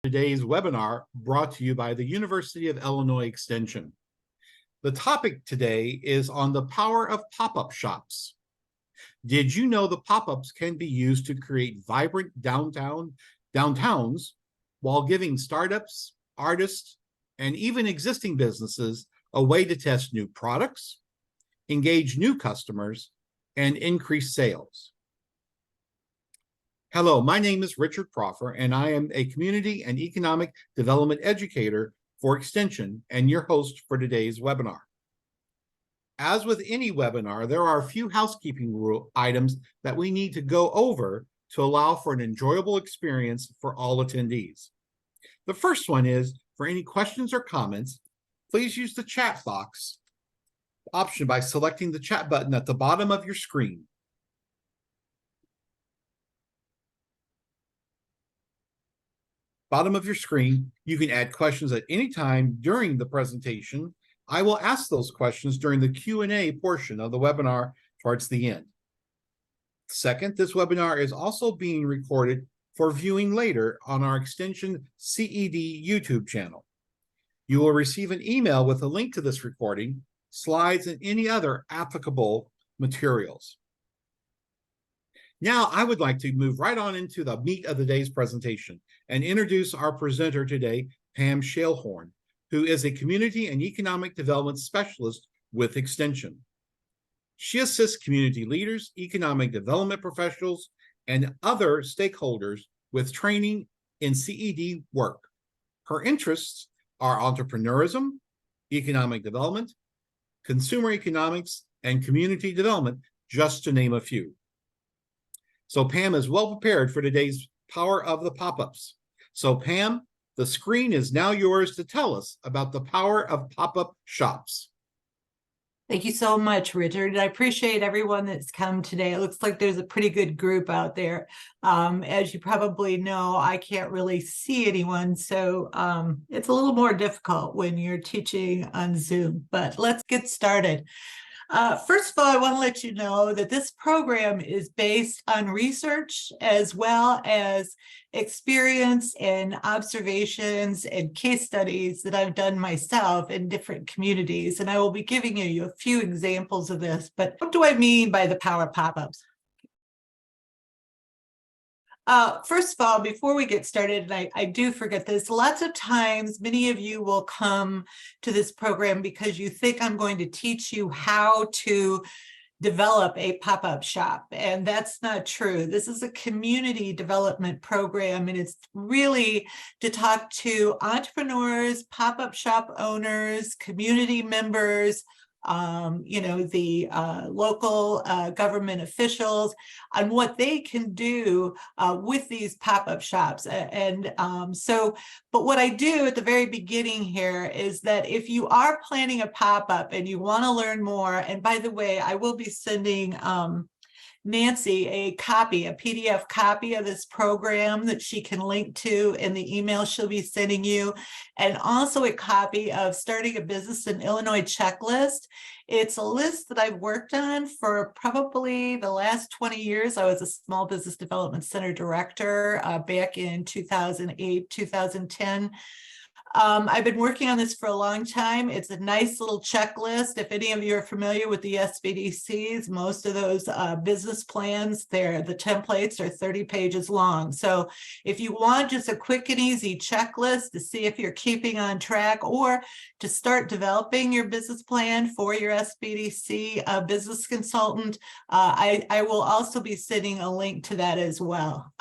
Today's webinar brought to you by the University of Illinois Extension. The topic today is on the power of pop-up shops. Did you know the pop-ups can be used to create vibrant downtowns while giving startups, artists, and even existing businesses a way to test new products, engage new customers, and increase sales? Hello, my name is Richard Proffer, and I am a community and economic development educator for Extension and your host for today's webinar. As with any webinar, there are a few housekeeping items that we need to go over to allow for an enjoyable experience for all attendees. The first one is, for any questions or comments, please use the chat box option by selecting the chat button at the bottom of your screen. Bottom of your screen, you can add questions at any time during the presentation. I will ask those questions during the Q&A portion of the webinar towards the end. Second, this webinar is also being recorded for viewing later on our Extension CED YouTube channel. You will receive an email with a link to this recording, slides, and any other applicable materials. Now, I would like to move right on into the meat of the day's presentation and introduce our presenter today, Pam Schallhorn, who is a community and economic development specialist with Extension. She assists community leaders, economic development professionals, and other stakeholders with training in CED work. Her interests are entrepreneurism, economic development, consumer economics, and community development, just to name a few. So Pam is well prepared for today's power of the pop-ups. So Pam, the screen is now yours to tell us about the power of pop-up shops. Thank you so much, Richard. I appreciate everyone that's come today. It looks like there's a pretty good group out there. As you probably know, I can't really see anyone, so it's a little more difficult when you're teaching on Zoom, but let's get started. First of all, I want to let you know that this program is based on research as well as experience and observations and case studies that I've done myself in different communities. And I will be giving you a few examples of this. But what do I mean by the power of pop-ups? First of all, before we get started, and I do forget this, lots of times, many of you will come to this program because you think I'm going to teach you how to develop a pop-up shop, and that's not true. This is a community development program, and it's really to talk to entrepreneurs, pop-up shop owners, community members, the local government officials on what they can do with these pop-up shops. But what I do at the very beginning here is that if you are planning a pop-up and you want to learn more, and by the way, I will be sending Nancy a PDF copy of this program that she can link to in the email she'll be sending you, and also a copy of Starting a Business in Illinois checklist. It's a list that I've worked on for probably the last 20 years. I was a Small Business Development Center director back in 2008, 2010. I've been working on this for a long time. It's a nice little checklist. If any of you are familiar with the SBDCs, most of those business plans, the templates are 30 pages long. So if you want just a quick and easy checklist to see if you're keeping on track or to start developing your business plan for your SBDC business consultant, I will also be sending a link to that as well.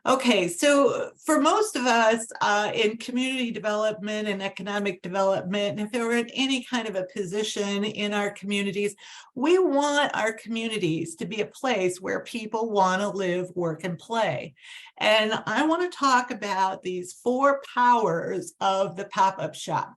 Okay, so for most of us in community development and economic development, if we're in any kind of a position in our communities, we want our communities to be a place where people want to live, work, and play. And I want to talk about these 4 powers of the pop-up shop.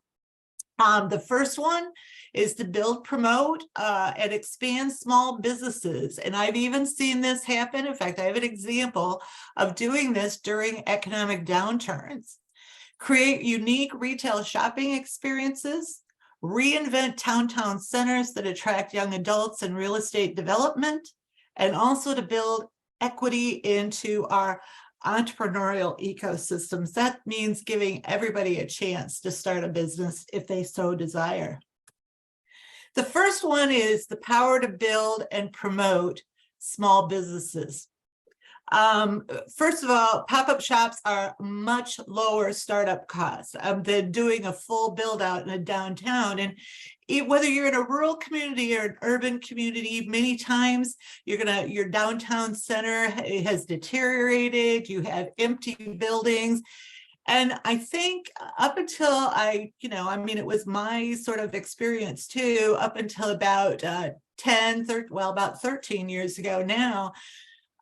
The first one is to build, promote, and expand small businesses. And I've even seen this happen. In fact, I have an example of doing this during economic downturns. Create unique retail shopping experiences, reinvent town centers that attract young adults and real estate development, and also to build equity into our entrepreneurial ecosystems. That means giving everybody a chance to start a business if they so desire. The first one is the power to build and promote small businesses. First of all, pop-up shops are much lower startup costs than doing a full build out in a downtown. And whether you're in a rural community or an urban community, many times your downtown center has deteriorated, you have empty buildings. And I think up until it was my sort of experience too, up until about 13 years ago now,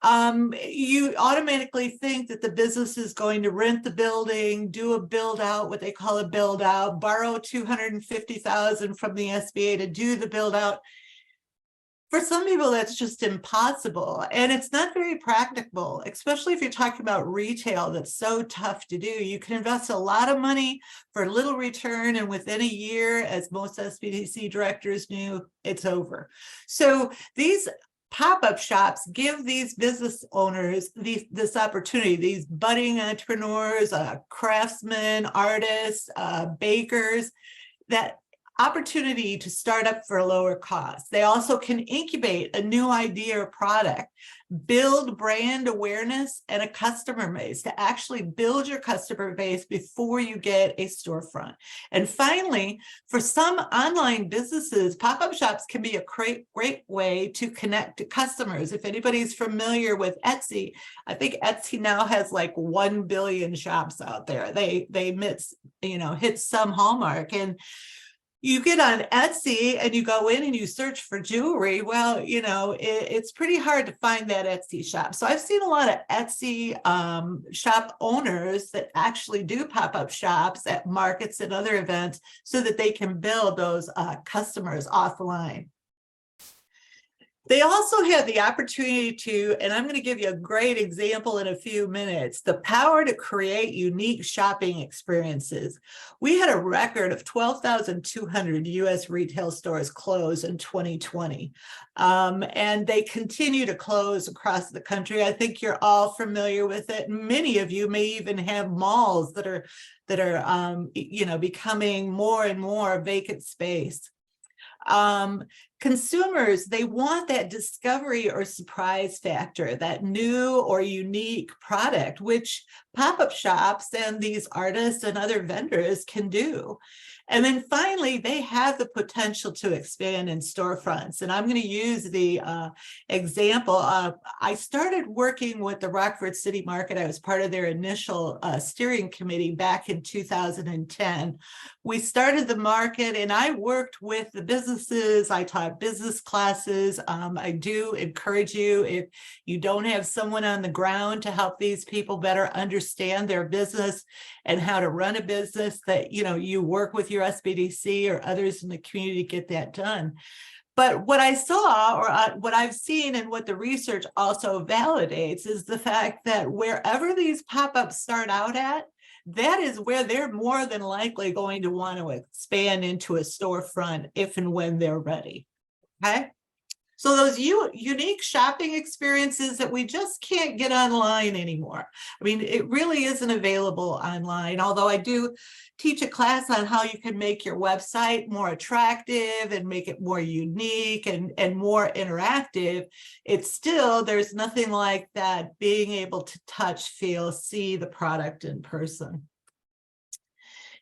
you automatically think that the business is going to rent the building, do a build out, what they call a build out, borrow $250,000 from the SBA to do the build out. For some people, that's just impossible. And it's not very practicable, especially if you're talking about retail that's so tough to do. You can invest a lot of money for little return, and within a year, as most SBDC directors knew, it's over. So these pop-up shops give these business owners this opportunity, these budding entrepreneurs, craftsmen, artists, bakers, that opportunity to start up for a lower cost. They also can incubate a new idea or product, build brand awareness and a customer base, to actually build your customer base before you get a storefront. And finally, for some online businesses, pop-up shops can be a great way to connect to customers. If anybody's familiar with Etsy, I think Etsy now has like 1 billion shops out there. They hit some hallmark, and you get on Etsy and you go in and you search for jewelry. Well, it's pretty hard to find that Etsy shop. So I've seen a lot of Etsy shop owners that actually do pop-up shops at markets and other events so that they can build those customers offline. They also have the opportunity to, and I'm going to give you a great example in a few minutes, the power to create unique shopping experiences. We had a record of 12,200 U.S. retail stores close in 2020, and they continue to close across the country. I think you're all familiar with it. Many of you may even have malls that are becoming more and more vacant space. Consumers, they want that discovery or surprise factor, that new or unique product, which pop-up shops and these artists and other vendors can do. And then finally, they have the potential to expand in storefronts. And I'm going to use the example. I started working with the Rockford City Market. I was part of their initial steering committee back in 2010. We started the market and I worked with the businesses. I taught business classes. I do encourage you, if you don't have someone on the ground to help these people better understand their business and how to run a business, that you work with your SBDC or others in the community to get that done. But what I saw, or what I've seen, and what the research also validates, is the fact that wherever these pop-ups start out at, that is where they're more than likely going to want to expand into a storefront if and when they're ready. Okay. So those unique shopping experiences that we just can't get online anymore. I mean, it really isn't available online, although I do teach a class on how you can make your website more attractive and make it more unique and more interactive. It's still, there's nothing like that being able to touch, feel, see the product in person.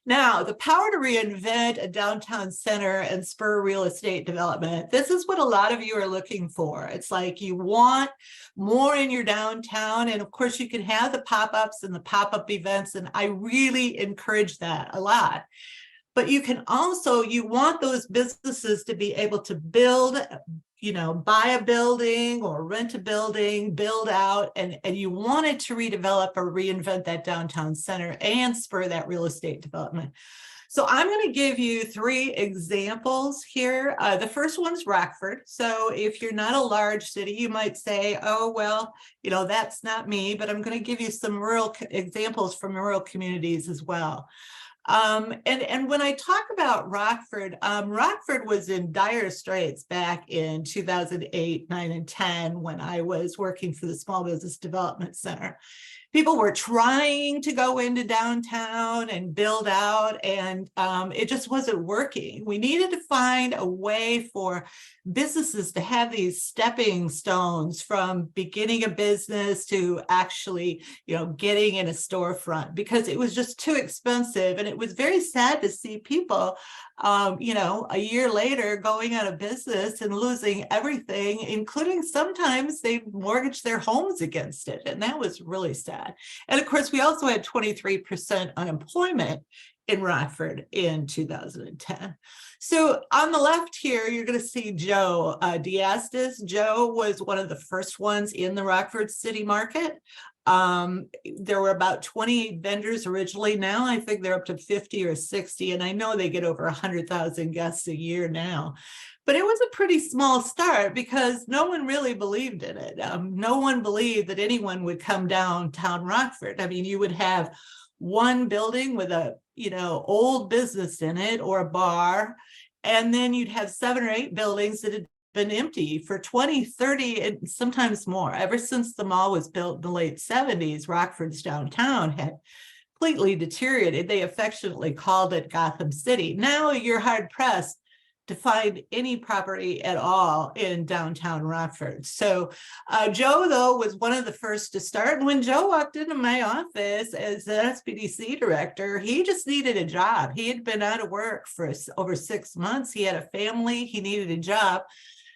Now, the power to reinvent a downtown center and spur real estate development. This is what a lot of you are looking for. It's like you want more in your downtown. And of course, you can have the pop-ups and the pop-up events. And I really encourage that a lot. But you can also, you want those businesses to be able to build, buy a building or rent a building, build out, and you wanted to redevelop or reinvent that downtown center and spur that real estate development. So I'm going to give you 3 examples here. The first one's Rockford. So if you're not a large city, you might say, oh, well, that's not me, but I'm going to give you some rural examples from rural communities as well. And when I talk about Rockford, Rockford was in dire straits back in 2008, 9, and 10 when I was working for the Small Business Development Center. people were trying to go into downtown and build out, and it just wasn't working. We needed to find a way for businesses to have these stepping stones from beginning a business to actually, getting in a storefront, because it was just too expensive. And it was very sad to see people, a year later going out of business and losing everything, including sometimes they mortgaged their homes against it. And that was really sad. And of course, we also had 23% unemployment in Rockford in 2010. So on the left here, you're going to see Joe Diastis. Joe was one of the first ones in the Rockford City Market. There were about 20 vendors originally. Now I think they're up to 50 or 60, and I know they get over 100,000 guests a year now. But it was a pretty small start because no one really believed in it. No one believed that anyone would come downtown Rockford. I mean, you would have one building with a old business in it or a bar, and then you'd have 7 or 8 buildings that had been empty for 20, 30, and sometimes more. Ever since the mall was built in the late 70s, Rockford's downtown had completely deteriorated. They affectionately called it Gotham City. Now you're hard pressed to find any property at all in downtown Rockford. So Joe, though, was one of the first to start. And when Joe walked into my office as the SBDC director, he just needed a job. He had been out of work for over 6 months. He had a family. He needed a job.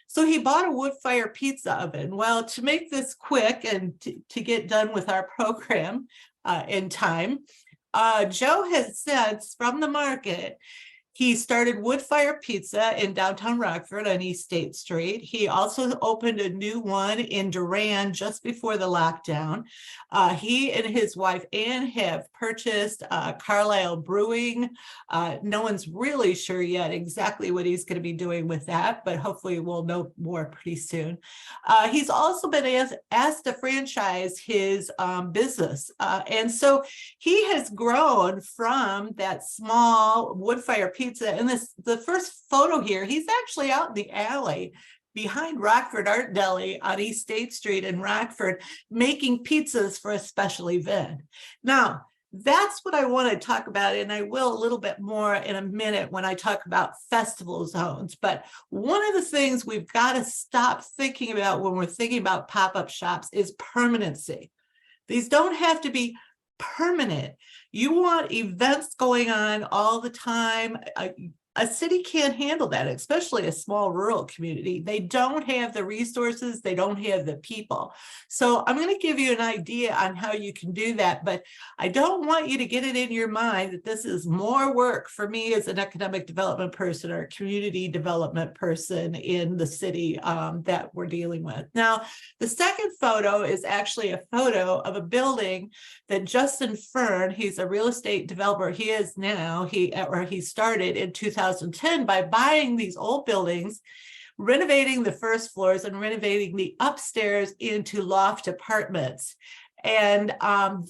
So he bought a wood fire pizza oven. Well, to make this quick and to get done with our program in time, Joe has since, from the market, he started Wood Fire Pizza in downtown Rockford on East State Street. He also opened a new one in Durand just before the lockdown. He and his wife Ann have purchased Carlisle Brewing. No one's really sure yet exactly what he's going to be doing with that, but hopefully we'll know more pretty soon. He's also been asked to franchise his business. And so he has grown from that small wood fire pizza. And the first photo here, he's actually out in the alley behind Rockford Art Deli on East State Street in Rockford, making pizzas for a special event. Now, that's what I want to talk about, and I will a little bit more in a minute when I talk about festival zones. But one of the things we've got to stop thinking about when we're thinking about pop-up shops is permanency. These don't have to be permanent. You want events going on all the time. A city can't handle that, especially a small rural community. They don't have the resources, they don't have the people. So I'm going to give you an idea on how you can do that, but I don't want you to get it in your mind that this is more work for me as an economic development person or a community development person in the city that we're dealing with. Now, the second photo is actually a photo of a building that Justin Fern, he's a real estate developer, he is now, he started in 2010 by buying these old buildings, renovating the first floors and renovating the upstairs into loft apartments. And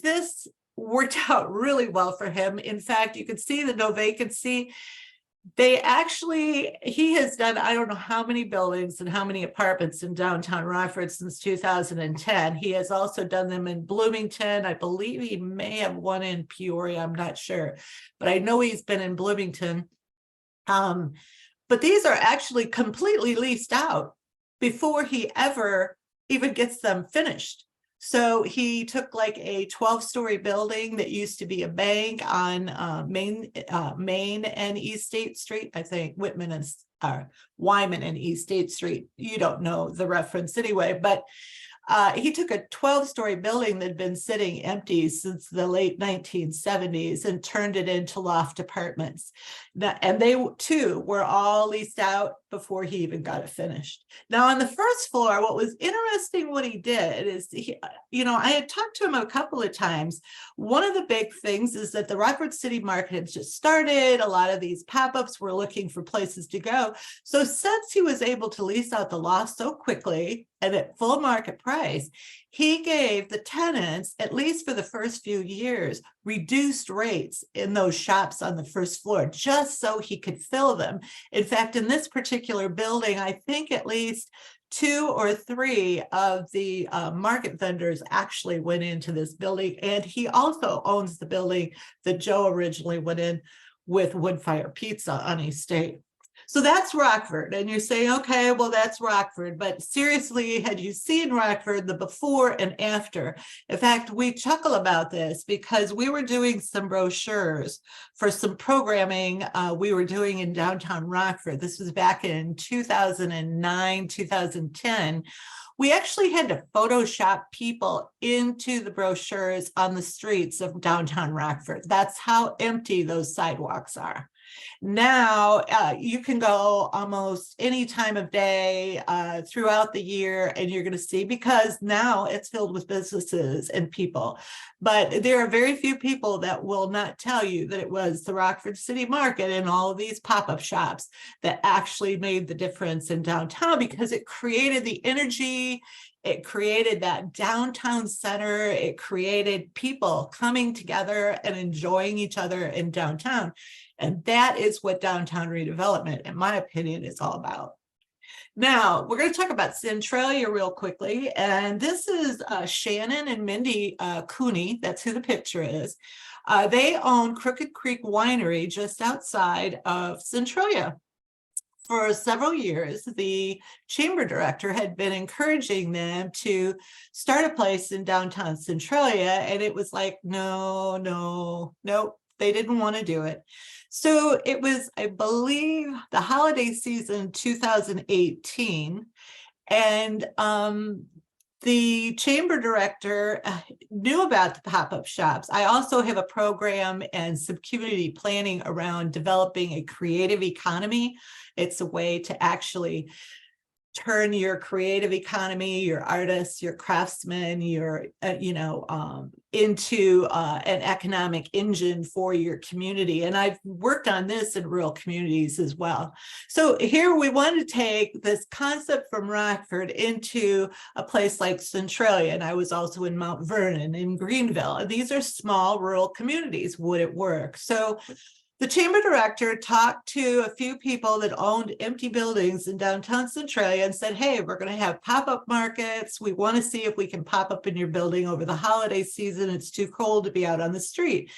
this worked out really well for him. In fact, you can see the no vacancy. He has done, I don't know how many buildings and how many apartments in downtown Rockford since 2010. He has also done them in Bloomington. I believe he may have one in Peoria. I'm not sure, but I know he's been in Bloomington. But these are actually completely leased out before he ever even gets them finished. So he took like a 12-story building that used to be a bank on Main and East State Street. I think Wyman and East State Street. You don't know the reference anyway, but he took a 12-story building that had been sitting empty since the late 1970s and turned it into loft apartments. And they too were all leased out before he even got it finished. Now on the first floor, what was interesting what he did is, I had talked to him a couple of times. One of the big things is that the Rockford City Market had just started. A lot of these pop-ups were looking for places to go. So since he was able to lease out the loft so quickly and at full market price, he gave the tenants, at least for the first few years, reduced rates in those shops on the first floor, just so he could fill them. In fact, in this particular building, I think at least 2 or 3 of the market vendors actually went into this building, and he also owns the building that Joe originally went in with Wood Fire Pizza on East State. So that's Rockford, and you're saying, okay, well, that's Rockford, but seriously, had you seen Rockford, the before and after? In fact, we chuckle about this because we were doing some brochures for some programming we were doing in downtown Rockford. This was back in 2009, 2010. We actually had to Photoshop people into the brochures on the streets of downtown Rockford. That's how empty those sidewalks are. Now you can go almost any time of day throughout the year, and you're going to see, because now it's filled with businesses and people. But there are very few people that will not tell you that it was the Rockford City Market and all of these pop-up shops that actually made the difference in downtown, because it created the energy. It created that downtown center. It created people coming together and enjoying each other in downtown. And that is what downtown redevelopment, in my opinion, is all about. Now, we're going to talk about Centralia real quickly. And this is Shannon and Mindy Cooney. That's who the picture is. They own Crooked Creek Winery just outside of Centralia. For several years, the chamber director had been encouraging them to start a place in downtown Centralia, and it was like, nope, they didn't want to do it. So it was, I believe, the holiday season 2018, and the chamber director knew about the pop-up shops. I also have a program and some community planning around developing a creative economy. It's a way to actually turn your creative economy, your artists, your craftsmen, your, into an economic engine for your community. And I've worked on this in rural communities as well. So here we want to take this concept from Rockford into a place like Centralia. And I was also in Mount Vernon, in Greenville. And these are small rural communities. Would it work? So the chamber director talked to a few people that owned empty buildings in downtown Centralia and said, hey, we're going to have pop-up markets. We want to see if we can pop up in your building over the holiday season. It's too cold to be out on the street.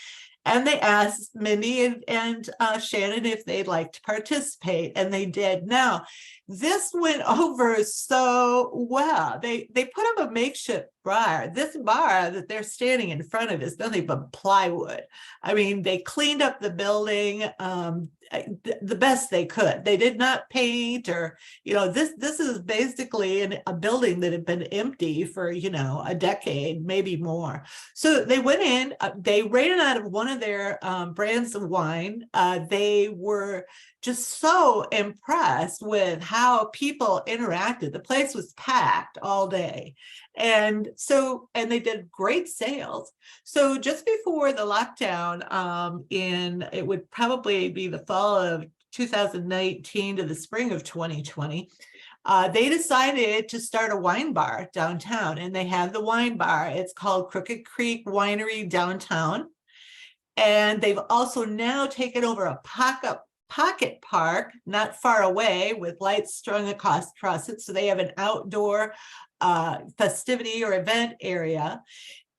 And they asked Mindy and Shannon if they'd like to participate, and they did. Now, this went over so well. They put up a makeshift bar. This bar that they're standing in front of is nothing but plywood. I mean, they cleaned up the building the best they could. They did not paint or, this is basically a building that had been empty for, a decade, maybe more. So they went in, they rated out of one of their brands of wine. They were just so impressed with how people interacted. The place was packed all day. And they did great sales. So just before the lockdown, it would probably be the fall of 2019 to the spring of 2020, they decided to start a wine bar downtown, and they have the wine bar. It's called Crooked Creek Winery Downtown. And they've also now taken over a pocket park not far away with lights strung across it. So they have an outdoor festivity or event area.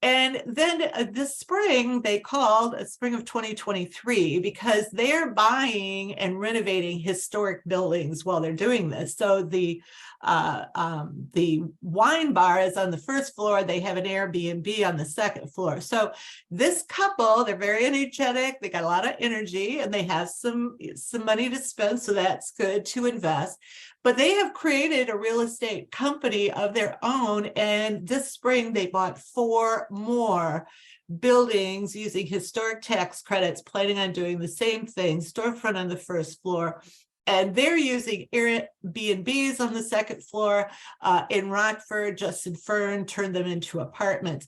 And then this spring, they called a spring of 2023 because they're buying and renovating historic buildings while they're doing this. So the wine bar is on the first floor. They have an Airbnb on the second floor. So this couple, they're very energetic. They got a lot of energy, and they have some money to spend. So that's good to invest. But they have created a real estate company of their own. And this spring, they bought 4 more buildings using historic tax credits, planning on doing the same thing, storefront on the first floor. And they're using Airbnbs on the second floor in Rockford. Justin Fern turned them into apartments.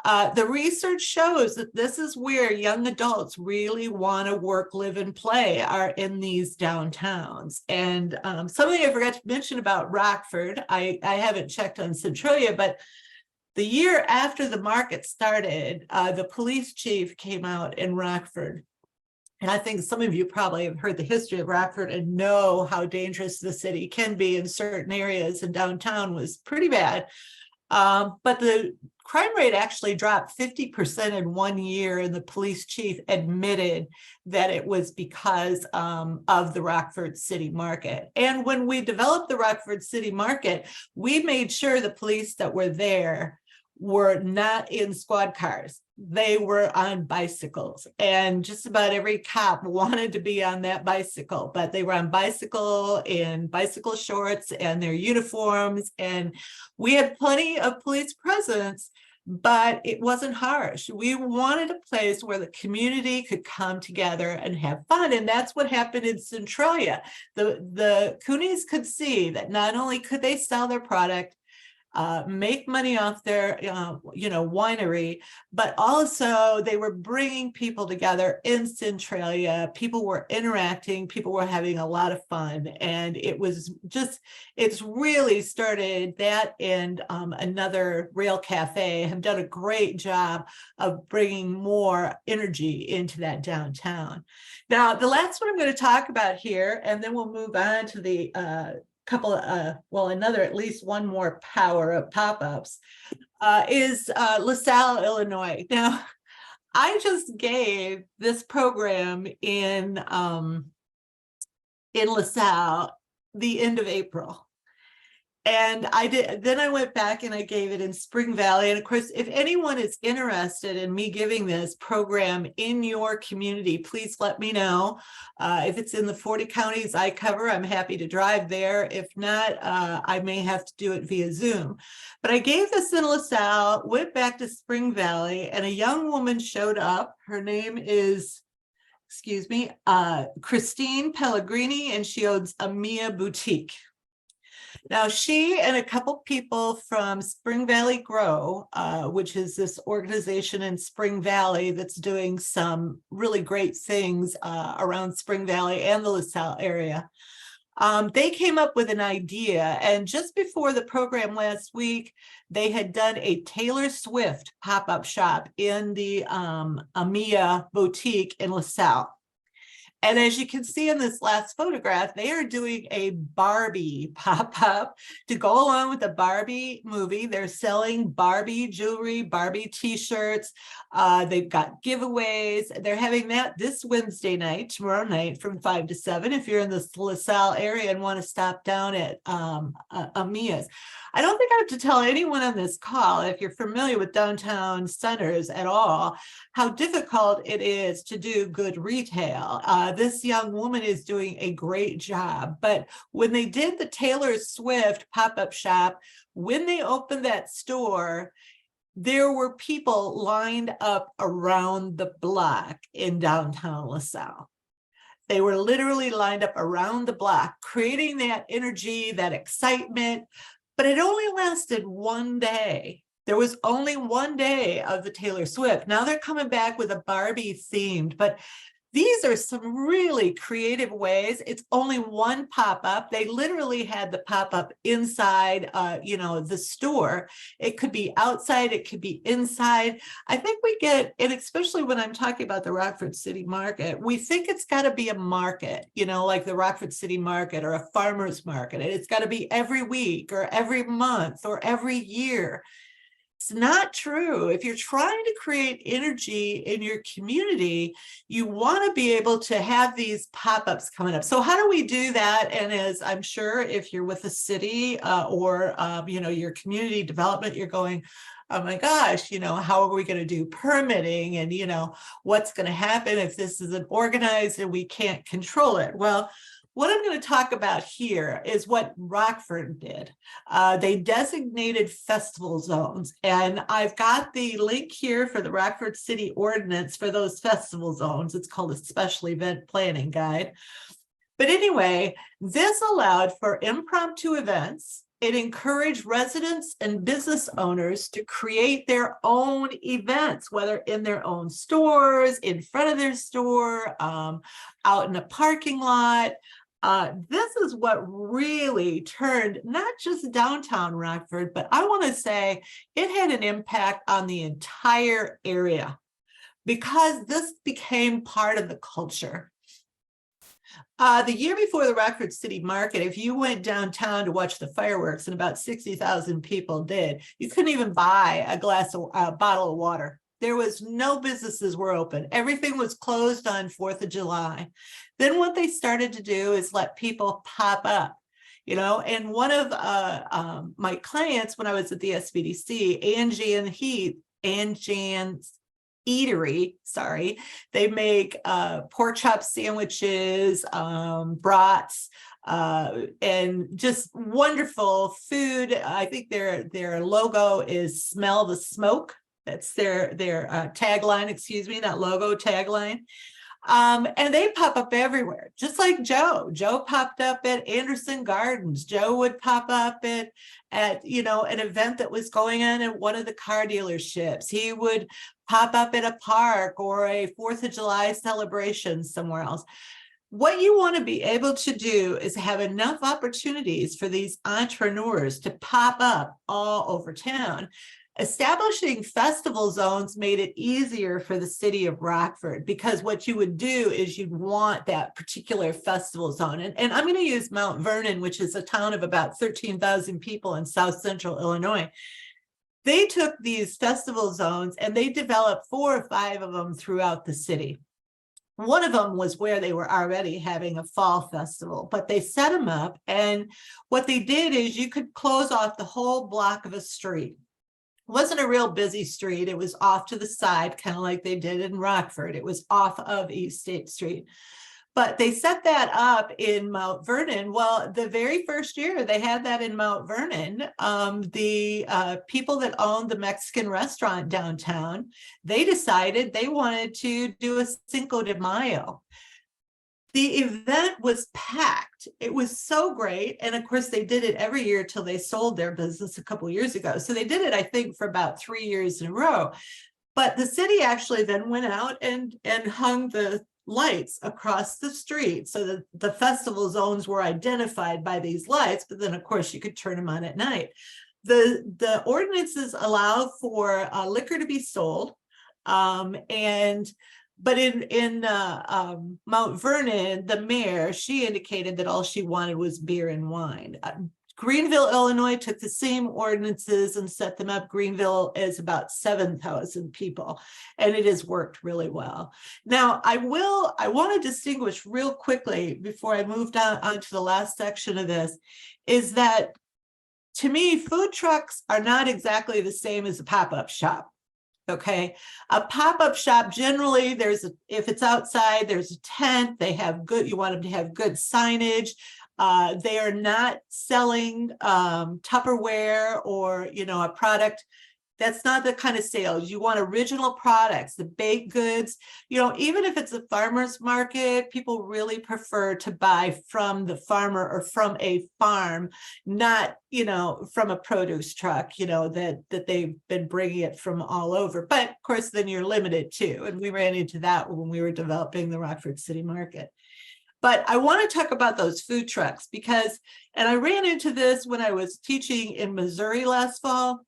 The research shows that this is where young adults really want to work, live, and play, are in these downtowns. And something I forgot to mention about Rockford, I haven't checked on Centralia, but the year after the market started, the police chief came out in Rockford And I think some of you probably have heard the history of Rockford and know how dangerous the city can be in certain areas, and downtown was pretty bad. But the crime rate actually dropped 50% in 1 year, and the police chief admitted that it was because of the Rockford City Market. And when we developed the Rockford City Market, we made sure the police that were there were not in squad cars. They were on bicycles, and just about every cop wanted to be on that bicycle, but they were on bicycle in bicycle shorts and their uniforms. And we had plenty of police presence, but it wasn't harsh. We wanted a place where the community could come together and have fun. And that's what happened in Centralia. The Coonies could see that not only could they sell their product, make money off their, winery, but also they were bringing people together in Centralia. People were interacting, people were having a lot of fun. And it was just, it's really started that, and another rail cafe have done a great job of bringing more energy into that downtown. Now, the last one I'm going to talk about here, and then we'll move on to the couple of, at least one more power of pop-ups, is LaSalle, Illinois. Now, I just gave this program in LaSalle the end of April. And then I went back and I gave it in Spring Valley. And of course, if anyone is interested in me giving this program in your community, please let me know. If it's in the 40 counties I cover, I'm happy to drive there. If not, I may have to do it via Zoom. But I gave this in LaSalle, went back to Spring Valley, and a young woman showed up. Her name is, Christine Pellegrini, and she owns Amia Boutique. Now, she and a couple people from Spring Valley Grow, which is this organization in Spring Valley that's doing some really great things around Spring Valley and the LaSalle area, they came up with an idea. And just before the program last week, they had done a Taylor Swift pop-up shop in the Amia Boutique in LaSalle. And as you can see in this last photograph, they are doing a Barbie pop-up to go along with the Barbie movie. They're selling Barbie jewelry, Barbie t-shirts. They've got giveaways. They're having that this Wednesday night, tomorrow night from 5 to 7, if you're in the LaSalle area and want to stop down at Amia's. I don't think I have to tell anyone on this call, if you're familiar with downtown centers at all, how difficult it is to do good retail. This young woman is doing a great job. But when they did the Taylor Swift pop-up shop, when they opened that store, there were people lined up around the block in downtown LaSalle. They were literally lined up around the block, creating that energy, that excitement. But it only lasted one day. There was only one day of the Taylor Swift. Now they're coming back with a Barbie themed, but these are some really creative ways. It's only one pop-up. They literally had the pop-up inside, the store. It could be outside, it could be inside. I think we get, and especially when I'm talking about the Rockford City Market, we think it's got to be a market, like the Rockford City Market or a farmer's market. And it's got to be every week or every month or every year. It's not true. If you're trying to create energy in your community, you want to be able to have these pop-ups coming up. So how do we do that? And as I'm sure if you're with a city or your community development, you're going, oh my gosh, how are we going to do permitting? And, what's going to happen if this isn't organized and we can't control it? Well, what I'm going to talk about here is what Rockford did. They designated festival zones, and I've got the link here for the Rockford City Ordinance for those festival zones. It's called a Special Event Planning Guide. But anyway, this allowed for impromptu events. It encouraged residents and business owners to create their own events, whether in their own stores, in front of their store, out in a parking lot. This is what really turned not just downtown Rockford, but I want to say it had an impact on the entire area. because this became part of the culture. The year before the Rockford City Market, if you went downtown to watch the fireworks, and about 60,000 people did, you couldn't even buy a bottle of water. There was no businesses were open. Everything was closed on 4th of July. Then what they started to do is let people pop up, and one of my clients when I was at the SBDC, Anjan's Eatery, sorry, they make pork chop sandwiches, brats, and just wonderful food. I think their logo is "Smell the Smoke." That's their tagline, excuse me, not logo, tagline. And they pop up everywhere, just like Joe. Joe popped up at Anderson Gardens. Joe would pop up at an event that was going on at one of the car dealerships. He would pop up at a park or a 4th of July celebration somewhere else. What you want to be able to do is have enough opportunities for these entrepreneurs to pop up all over town. Establishing festival zones made it easier for the city of Rockford, because what you would do is you'd want that particular festival zone. And I'm going to use Mount Vernon, which is a town of about 13,000 people in South Central Illinois. They took these festival zones and they developed 4 or 5 of them throughout the city. One of them was where they were already having a fall festival, but they set them up. And what they did is you could close off the whole block of a street. It wasn't a real busy street. It was off to the side, kind of like they did in Rockford. It was off of East State Street. But they set that up in Mount Vernon. Well, the very first year they had that in Mount Vernon, the people that owned the Mexican restaurant downtown, they decided they wanted to do a Cinco de Mayo. The event was packed. It was so great. And of course, they did it every year till they sold their business a couple of years ago. So they did it, I think, for about 3 years in a row. But the city actually then went out and hung the lights across the street so that the festival zones were identified by these lights. But then, of course, you could turn them on at night. The ordinances allow for liquor to be sold, but in Mount Vernon, the mayor, she indicated that all she wanted was beer and wine. Greenville, Illinois took the same ordinances and set them up. Greenville is about 7,000 people, and it has worked really well. Now, I want to distinguish real quickly before I move on to the last section of this, is that to me, food trucks are not exactly the same as a pop-up shop. Okay, a pop-up shop, generally if it's outside, there's a tent, you want them to have good signage. They are not selling Tupperware or, a product. That's not the kind of sales. You want original products, the baked goods. Even if it's a farmer's market, people really prefer to buy from the farmer or from a farm, not, from a produce truck, that they've been bringing it from all over. But of course, then you're limited too. And we ran into that when we were developing the Rockford City Market. But I want to talk about those food trucks and I ran into this when I was teaching in Missouri last fall.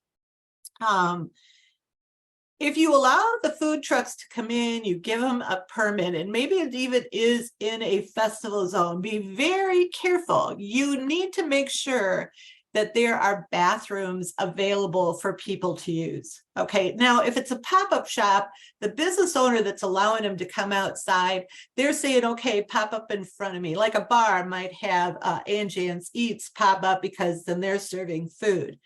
If you allow the food trucks to come in, you give them a permit, and maybe it even is in a festival zone, be very careful. You need to make sure that there are bathrooms available for people to use. Okay, now if it's a pop-up shop, the business owner that's allowing them to come outside, they're saying, okay, pop up in front of me. Like a bar might have Anjan's Eats pop up because then they're serving food.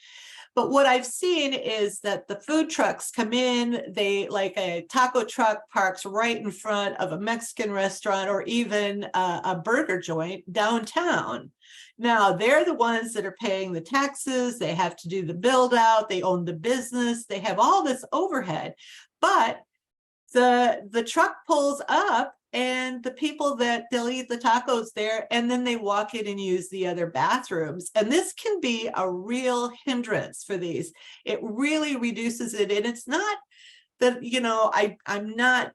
But what I've seen is that the food trucks come in, like a taco truck parks right in front of a Mexican restaurant or even a burger joint downtown. Now, they're the ones that are paying the taxes. They have to do the build out. They own the business. They have all this overhead. But the truck pulls up and the people they'll eat the tacos there, and then they walk in and use the other bathrooms. And this can be a real hindrance for these. It really reduces it. And it's not that, I'm not,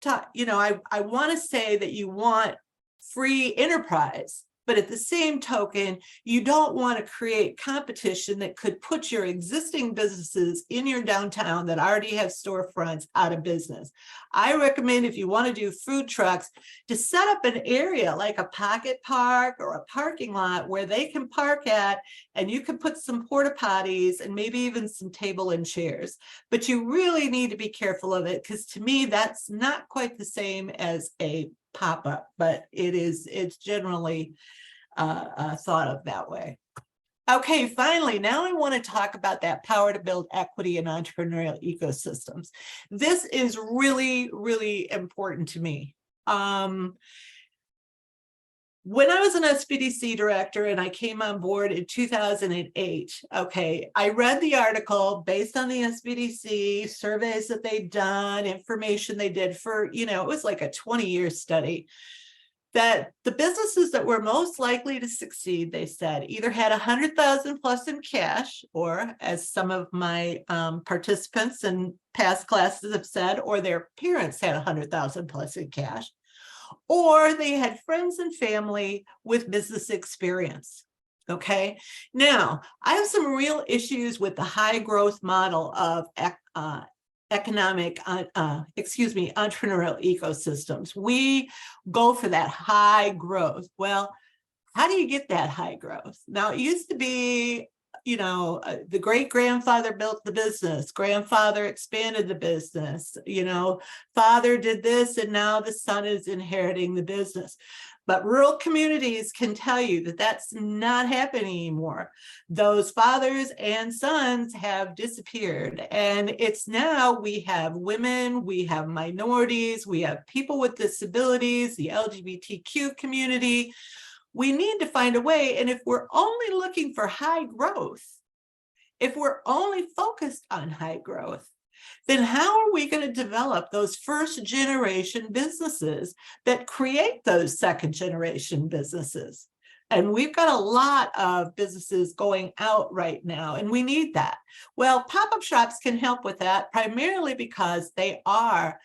I want to say that you want free enterprise. But at the same token, you don't want to create competition that could put your existing businesses in your downtown that already have storefronts out of business. I recommend, if you want to do food trucks, to set up an area like a pocket park or a parking lot where they can park at, and you can put some porta potties and maybe even some table and chairs. But you really need to be careful of it, because to me, that's not quite the same as a pop-up, but it's generally thought of that way. Okay, finally, now I want to talk about that power to build equity in entrepreneurial ecosystems. This is really, really important to me. When I was an SBDC director and I came on board in 2008, okay, I read the article based on the SBDC surveys that they'd done, information they did for, it was like a 20-year study, that the businesses that were most likely to succeed, they said, either had 100,000 plus in cash, or as some of my participants in past classes have said, or their parents had 100,000 plus in cash, or they had friends and family with business experience. Okay, now I have some real issues with the high growth model of entrepreneurial ecosystems. We go for that high growth. Well, how do you get that high growth? Now, it used to be, the great grandfather built the business, grandfather expanded the business, father did this, and now the son is inheriting the business. But rural communities can tell you that that's not happening anymore. Those fathers and sons have disappeared. And it's now we have women, we have minorities, we have people with disabilities, the LGBTQ community. We need to find a way. And if we're only looking for high growth, if we're only focused on high growth, then how are we going to develop those first generation businesses that create those second generation businesses? And we've got a lot of businesses going out right now, and we need that. Well, pop-up shops can help with that, primarily because they are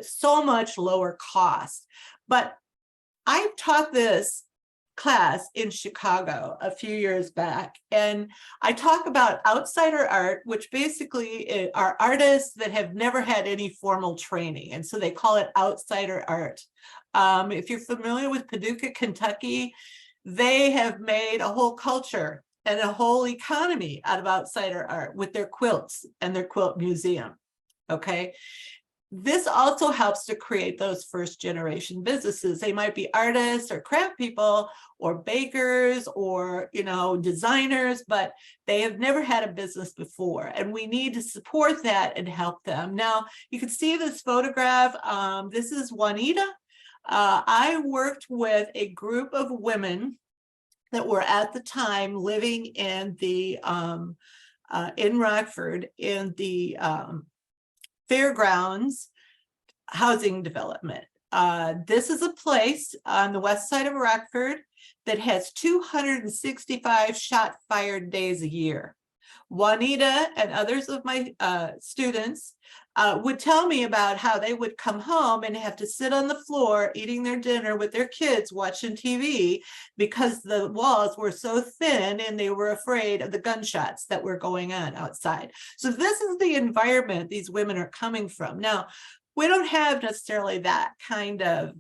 so much lower cost. But I've taught this class in Chicago a few years back, and I talk about outsider art, which basically are artists that have never had any formal training, and so they call it outsider art. If you're familiar with Paducah, Kentucky, they have made a whole culture and a whole economy out of outsider art with their quilts and their quilt museum. Okay. This also helps to create those first generation businesses. They might be artists or craft people or bakers or, designers, but they have never had a business before. And we need to support that and help them. Now, you can see this photograph. This is Juanita. I worked with a group of women that were at the time living in the in Rockford in the Fairgrounds housing development. This is a place on the west side of Rockford that has 265 shot fired days a year. Juanita and others of my students would tell me about how they would come home and have to sit on the floor eating their dinner with their kids watching TV because the walls were so thin and they were afraid of the gunshots that were going on outside. So this is the environment these women are coming from. Now, we don't have necessarily that kind of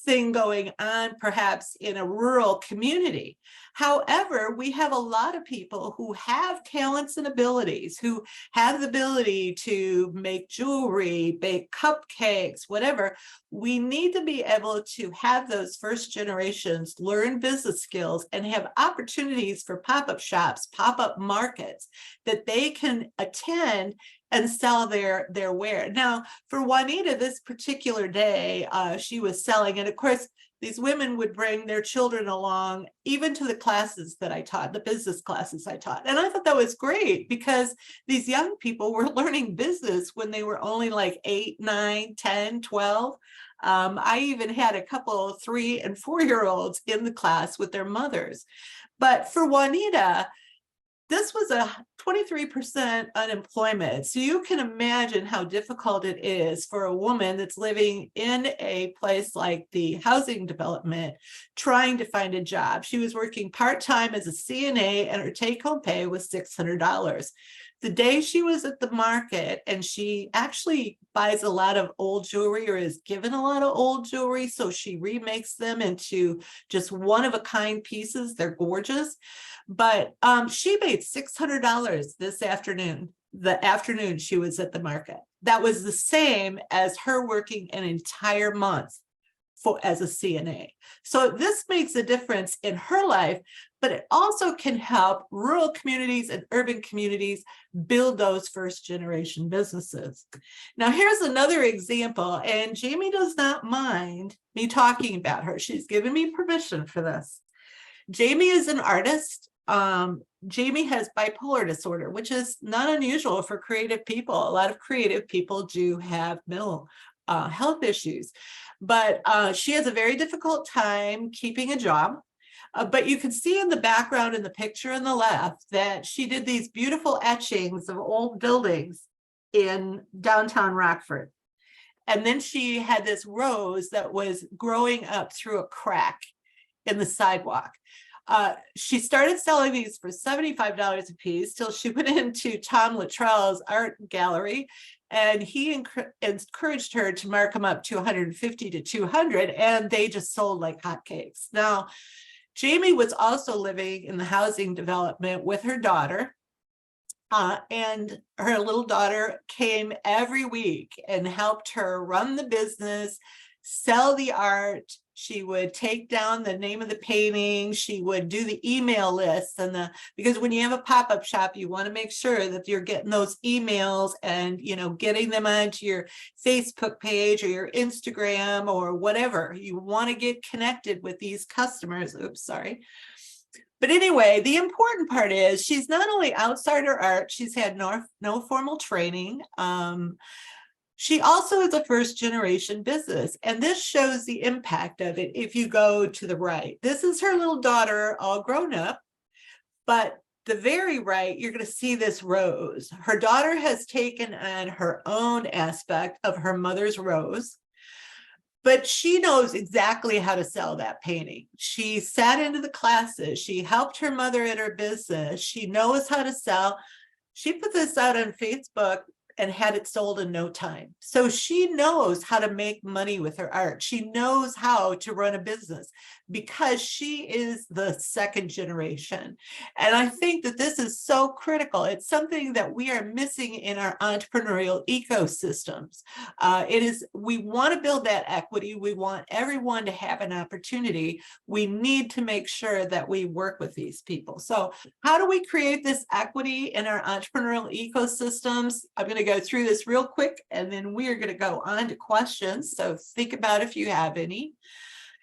thing going on perhaps in a rural community. However, we have a lot of people who have talents and abilities, who have the ability to make jewelry, bake cupcakes, whatever. We need to be able to have those first generations learn business skills and have opportunities for pop-up shops, pop-up markets that they can attend and sell their ware. Now, for Juanita, this particular day, she was selling, and of course, these women would bring their children along, even to the classes that I taught, the business classes I taught. And I thought that was great because these young people were learning business when they were only like 8, 9, 10, 12. I even had a couple of 3- and 4-year-olds in the class with their mothers. But for Juanita, this was a 23% unemployment. So you can imagine how difficult it is for a woman that's living in a place like the housing development, trying to find a job. She was working part-time as a CNA and her take-home pay was $600. The day she was at the market, and she actually buys a lot of old jewelry or is given a lot of old jewelry, so she remakes them into just one-of-a-kind pieces. They're gorgeous. But she made $600 this afternoon, the afternoon she was at the market. That was the same as her working an entire month as a CNA. So this makes a difference in her life, but it also can help rural communities and urban communities build those first generation businesses. Now, here's another example, and Jamie does not mind me talking about her. She's given me permission for this. Jamie is an artist. Jamie has bipolar disorder, which is not unusual for creative people. A lot of creative people do have mental health issues, but she has a very difficult time keeping a job. But you can see in the background in the picture on the left that she did these beautiful etchings of old buildings in downtown Rockford. And then she had this rose that was growing up through a crack in the sidewalk. She started selling these for $75 a piece till she went into Tom Luttrell's art gallery, and he encouraged her to mark them up to 150 to 200, and they just sold like hotcakes. Now, Jamie was also living in the housing development with her daughter, and her little daughter came every week and helped her run the business, sell the art. She would take down the name of the painting. She would do the email lists, and because when you have a pop-up shop, you want to make sure that you're getting those emails and, you know, getting them onto your Facebook page or your Instagram or whatever. You want to get connected with these customers. Oops, sorry. But anyway, the important part is she's not only outside her art, she's had no formal training. She also is a first generation business, and this shows the impact of it. If you go to the right, this is her little daughter all grown up, but the very right, you're going to see this rose. Her daughter has taken on her own aspect of her mother's rose, but she knows exactly how to sell that painting. She sat into the classes. She helped her mother in her business. She knows how to sell. She put this out on Facebook and had it sold in no time. So she knows how to make money with her art. She knows how to run a business because she is the second generation. And I think that this is so critical. It's something that we are missing in our entrepreneurial ecosystems. We want to build that equity. We want everyone to have an opportunity. We need to make sure that we work with these people. So how do we create this equity in our entrepreneurial ecosystems? I'm going to go through this real quick, and then we are going to go on to questions. So think about if you have any.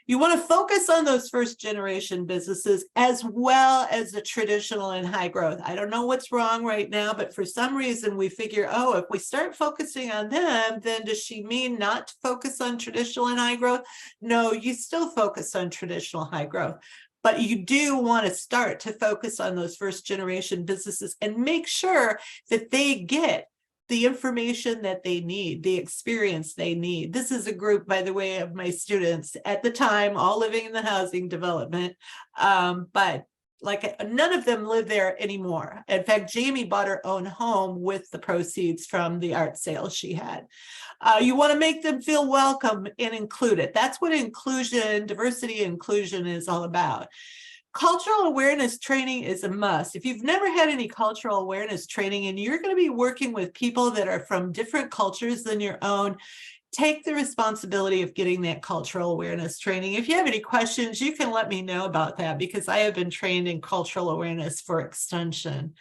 You want to focus on those first generation businesses as well as the traditional and high growth. I don't know what's wrong right now, but for some reason we figure, oh, if we start focusing on them, then does she mean not to focus on traditional and high growth? No, you still focus on traditional high growth. But you do want to start to focus on those first generation businesses and make sure that they get the information that they need, the experience they need. This is a group, by the way, of my students at the time, all living in the housing development. But like none of them live there anymore. In fact, Jamie bought her own home with the proceeds from the art sales she had. You want to make them feel welcome and included. That's what inclusion, diversity and inclusion is all about. Cultural awareness training is a must. If you've never had any cultural awareness training and you're going to be working with people that are from different cultures than your own, take the responsibility of getting that cultural awareness training. If you have any questions, you can let me know about that because I have been trained in cultural awareness for extension.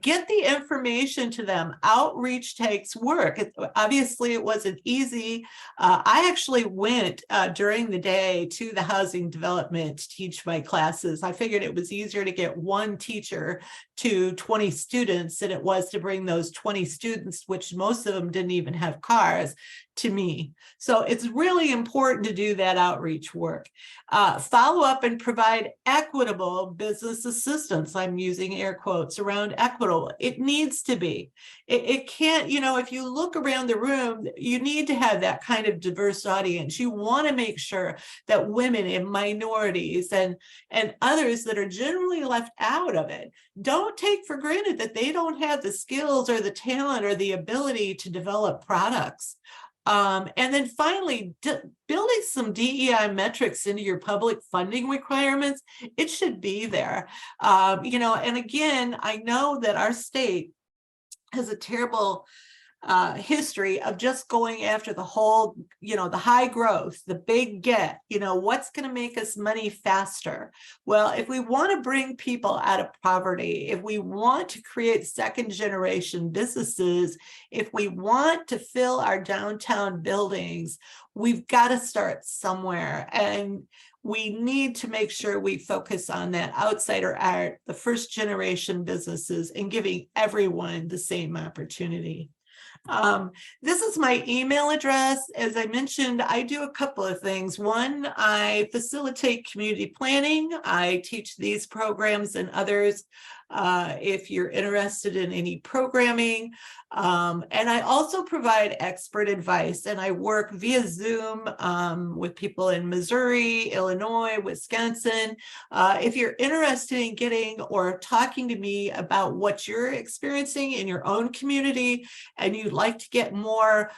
Get the information to them. Outreach takes work. Obviously, it wasn't easy. I actually went during the day to the housing development to teach my classes. I figured it was easier to get one teacher to 20 students than it was to bring those 20 students, which most of them didn't even have cars, to me. So it's really important to do that outreach work. Follow up and provide equitable business assistance. I'm using air quotes around equitable. It needs to be. It can't, if you look around the room, you need to have that kind of diverse audience. You want to make sure that women and minorities and others that are generally left out of it, don't take for granted that they don't have the skills or the talent or the ability to develop products. And then finally, building some DEI metrics into your public funding requirements. It should be there. And again, I know that our state has a terrible history of just going after the whole, the high growth, the big get, what's going to make us money faster? Well, if we want to bring people out of poverty, if we want to create second generation businesses, if we want to fill our downtown buildings, we've got to start somewhere. And we need to make sure we focus on that outsider art, the first generation businesses, and giving everyone the same opportunity. This is my email address. As I mentioned, I do a couple of things. One, I facilitate community planning. I teach these programs and others if you're interested in any programming. And I also provide expert advice, and I work via Zoom with people in Missouri, Illinois, Wisconsin. If you're interested in getting or talking to me about what you're experiencing in your own community, and you'd like to get more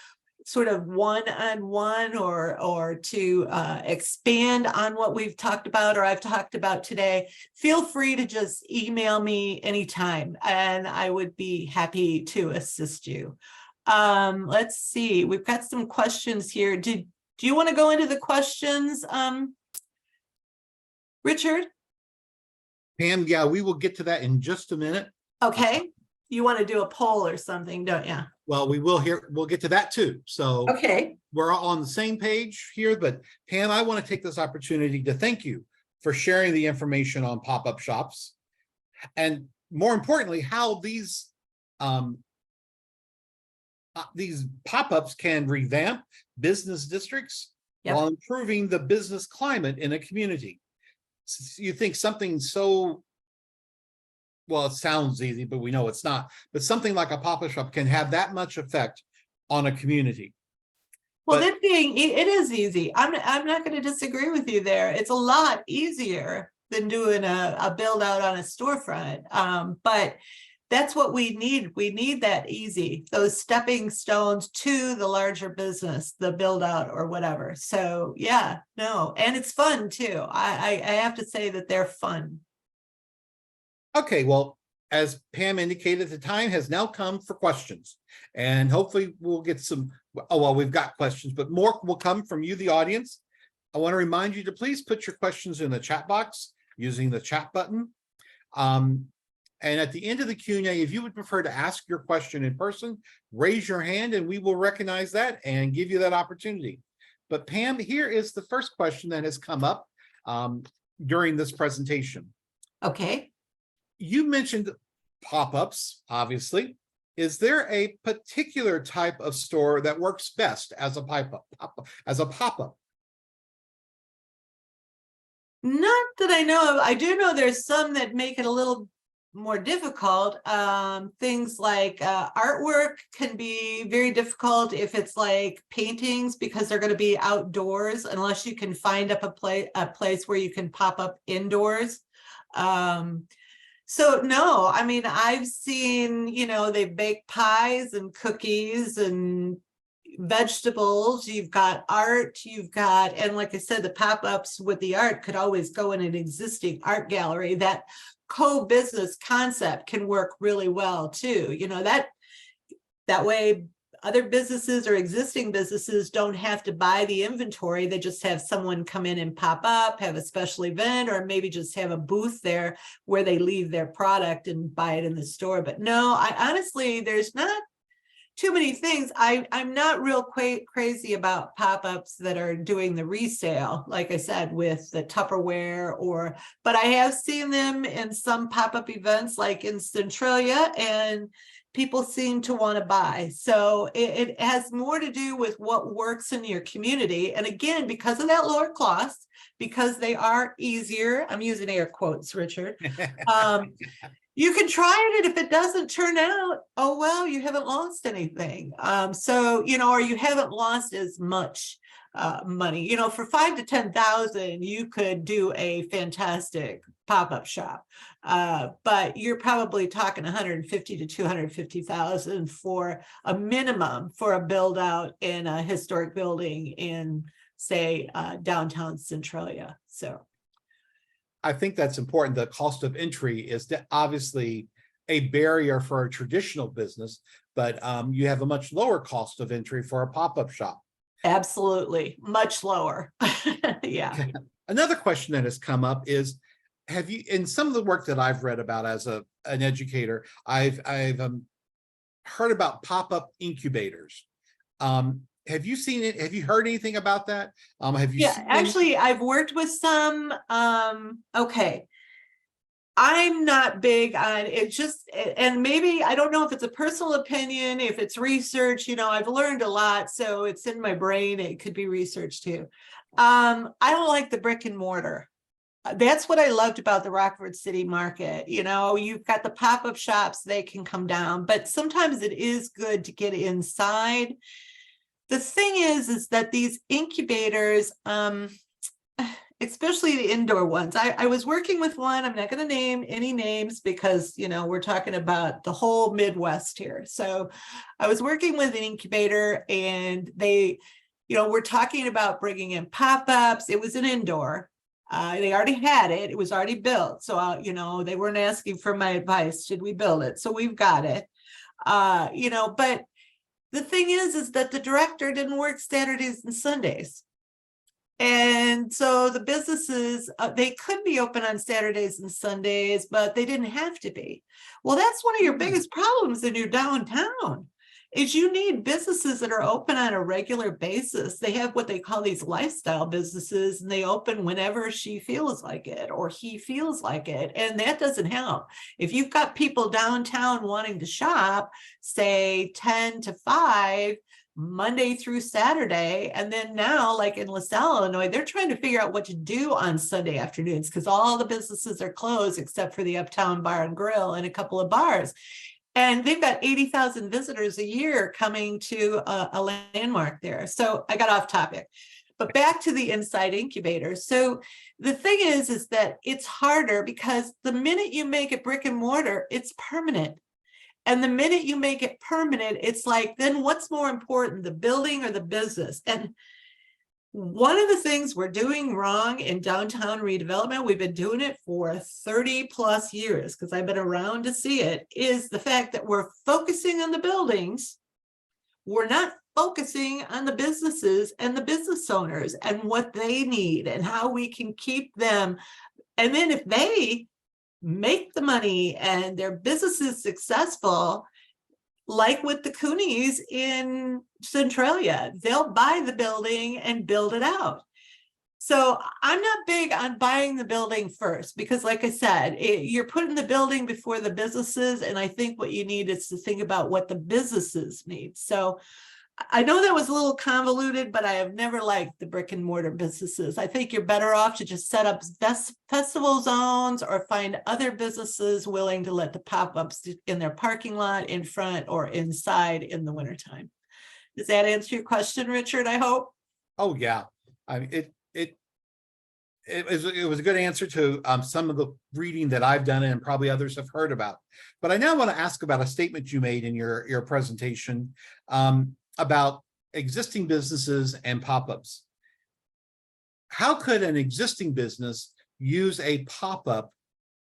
sort of one-on-one or to expand on what we've talked about or I've talked about today, feel free to just email me anytime, and I would be happy to assist you. Let's see, we've got some questions here. Do you want to go into the questions, Richard? Pam, yeah, we will get to that in just a minute. Okay, you want to do a poll or something, don't you? Well, we'll get to that too. So okay, we're all on the same page here, but Pam, I want to take this opportunity to thank you for sharing the information on pop-up shops. And more importantly, how these pop-ups can revamp business districts while improving the business climate in a community. You think something so, well, it sounds easy, but we know it's not. But something like a pop-up shop can have that much effect on a community. Well, it is easy. I'm not going to disagree with you there. It's a lot easier than doing a build out on a storefront. But that's what we need. We need that easy, those stepping stones to the larger business, the build out or whatever. So yeah, no, and it's fun too. I have to say that they're fun. Okay, well, as Pam indicated, the time has now come for questions, and hopefully we'll get some, we've got questions, but more will come from you, the audience. I want to remind you to please put your questions in the chat box using the chat button. And at the end of the Q&A, if you would prefer to ask your question in person, raise your hand and we will recognize that and give you that opportunity. But Pam, here is the first question that has come up during this presentation. Okay. You mentioned pop-ups, obviously. Is there a particular type of store that works best as a pop-up? Not that I know of. I do know there's some that make it a little more difficult. Things like artwork can be very difficult if it's like paintings, because they're going to be outdoors unless you can find up a place where you can pop up indoors. So no, I mean, I've seen, they bake pies and cookies and vegetables. You've got art, and like I said, the pop-ups with the art could always go in an existing art gallery. That co-business concept can work really well too. That way other businesses or existing businesses don't have to buy the inventory. They just have someone come in and pop up, have a special event, or maybe just have a booth there where they leave their product and buy it in the store. But no, I honestly, there's not too many things. I'm not real crazy about pop-ups that are doing the resale, like I said, with the Tupperware but I have seen them in some pop-up events like in Centralia, and people seem to want to buy. So it has more to do with what works in your community. And again, because of that lower cost, because they are easier, I'm using air quotes, Richard, you can try it, and if it doesn't turn out, oh, well, you haven't lost anything. So, or you haven't lost as much money. For 5 to 10,000, you could do a fantastic pop-up shop. But you're probably talking 150 to 250,000 for a minimum for a build out in a historic building in, say, downtown Centralia. So I think that's important. The cost of entry is obviously a barrier for a traditional business, but you have a much lower cost of entry for a pop-up shop. Absolutely, much lower. Yeah. Okay. Another question that has come up is, have you, in some of the work that I've read about as an educator, I've heard about pop-up incubators. Have you seen it? Have you heard anything about that? Have you? Yeah, actually, I've worked with some. Okay. I'm not big on it, just, and maybe, I don't know if it's a personal opinion, if it's research, I've learned a lot, so it's in my brain. It could be research too. I don't like the brick and mortar. That's what I loved about the Rockford City Market. You've got the pop-up shops, they can come down, but sometimes it is good to get inside. The thing is that these incubators, especially the indoor ones, I was working with one, I'm not going to name any names because, we're talking about the whole Midwest here. So I was working with an incubator, and they, we're talking about bringing in pop-ups. It was an indoor. They already had it. It was already built. So, they weren't asking for my advice. Should we build it? So we've got it. But the thing is that the director didn't work Saturdays and Sundays. And so the businesses, they could be open on Saturdays and Sundays, but they didn't have to be. Well, that's one of your biggest problems in your downtown, is you need businesses that are open on a regular basis. They have what they call these lifestyle businesses, and they open whenever she feels like it or he feels like it. And that doesn't help. If you've got people downtown wanting to shop, say 10 to 5, Monday through Saturday, and then now, like in LaSalle, Illinois, they're trying to figure out what to do on Sunday afternoons because all the businesses are closed except for the Uptown Bar and Grill and a couple of bars. And they've got 80,000 visitors a year coming to a landmark there. So I got off topic, but back to the inside incubator. So the thing is that it's harder because the minute you make it brick and mortar, it's permanent. And the minute you make it permanent, it's like, then what's more important, the building or the business? And one of the things we're doing wrong in downtown redevelopment, we've been doing it for 30 plus years, because I've been around to see it, is the fact that we're focusing on the buildings. We're not focusing on the businesses and the business owners and what they need and how we can keep them. And then if they make the money and their business is successful, like with the Coonies in Centralia, they'll buy the building and build it out. So I'm not big on buying the building first, because like I said, you're putting the building before the businesses. And I think what you need is to think about what the businesses need. So I know that was a little convoluted, but I have never liked the brick and mortar businesses. I think you're better off to just set up festival zones or find other businesses willing to let the pop-ups in their parking lot, in front, or inside in the wintertime. Does that answer your question, Richard, I hope? Oh, yeah. I mean, it was a good answer to some of the reading that I've done and probably others have heard about. But I now want to ask about a statement you made in your presentation about existing businesses and pop-ups. How could an existing business use a pop-up